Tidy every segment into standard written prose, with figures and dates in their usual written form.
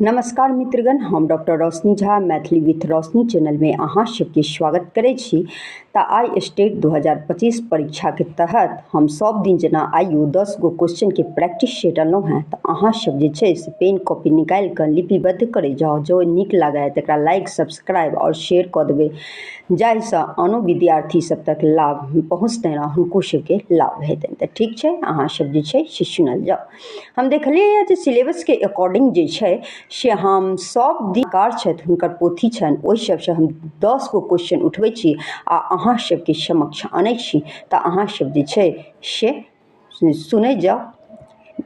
नमस्कार मित्रगण, हम डॉक्टर रोशनी झा मैथिली विथ रोशनी चैनल में अहाँ सबके स्वागत करै छी। तऽ आइ स्टेट 2025 परीक्षा के तहत हम सब दिन जना आइयो 10 गो क्वेश्चन के प्रैक्टिस सेट अनलहुँ हैं। तऽ अहाँ सब जे छै से पेन कॉपी निकालि कऽ लिपिबद्ध करे जाओ। जो नीक लागे तकरा लाइक सब्सक्राइब और शेयर कऽ देबै, जाहिसँ आनो विद्यार्थी सब तक लाभ पहुँचतनि आ हुनको सबके लाभ हेतनि। तऽ ठीक छै, अहाँ सब जे छै से सुनल जाओ। हम देखलिए जे सिलेबस के अकॉर्डिंग जे छै से हम सब दिनकार छथि हुनकर पोथी छनि, ओहि सबसँ हम 10 गो क्वेश्चन उठबै छी आ अहाँ सबके समक्ष आनै छी। तऽ अहाँ सब जे छै से सुनै जाओ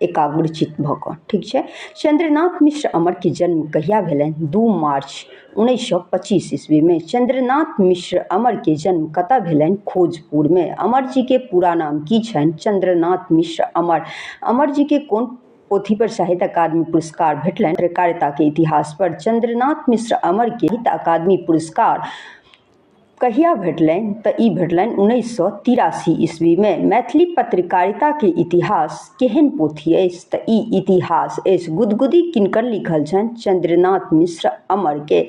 एकाग्रचित भऽ कऽ। ठीक छै। चंद्रनाथ मिश्र अमर के जन्म कहिया भेलनि? 2 मार्च 1925 ईस्वी में। चंद्रनाथ मिश्र अमर के जन्म कतऽ भेलनि? खोजपुर में। अमर जी के पूरा नाम की छनि? चंद्रनाथ मिश्र अमर। अमर जी के कोन पोथी पर साहित्य अकादमी पुरस्कार भेटलनि? पत्रकारिता के इतिहास पर। चंद्रनाथ मिश्र अमर के साहित्य अकादमी पुरस्कार कहिया भेटलनि? तऽ ई भेटलनि 1983 ईस्वी में। मैथिली पत्रकारिता के इतिहास केहन पोथी अछि? तऽ ई इतिहास अछि। गुदगुदी किनकर लिखल छनि? चंद्रनाथ मिश्र अमर के।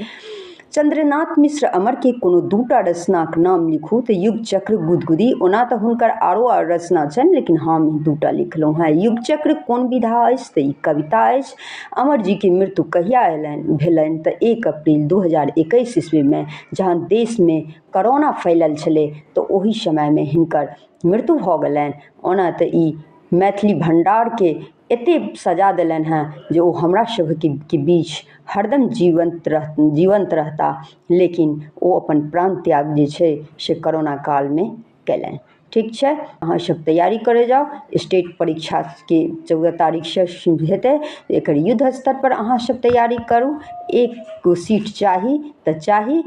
चंद्रनाथ मिश्र अमर के कोनो दूटा रचनाक नाम लिखू। तऽ युग चक्र, गुदगुदी। ओना तऽ हुनकर आरो रचना छनि, लेकिन हम दूटा लिखलहुँ हैं। युग चक्र कोन विधा अछि? तऽ ई कविता अछि। अमर जी के मृत्यु कहिया भेलनि? तऽ 1 अप्रैल 2021 ईस्वी में, जहन देश में कोरोना फैलल छलै तऽ ओहि समय में हिनकर मृत्यु भऽ गेलनि। ओना तऽ ई मैथिली भंडार के एते सजा देलनि हैं जे ओ हमरा सबके बीच हरदम जीवंत रहता, लेकिन ओ अपन प्राण त्याग जे छै से कोरोना काल में केलनि। ठीक छै, अहाँ सब तैयारी करे जाओ। स्टेट परीक्षा के 14 तारीख से हेतै। एकर युद्ध स्तर पर अहाँ सब तैयारी करू। 1 गो सीट चाही तऽ चाही।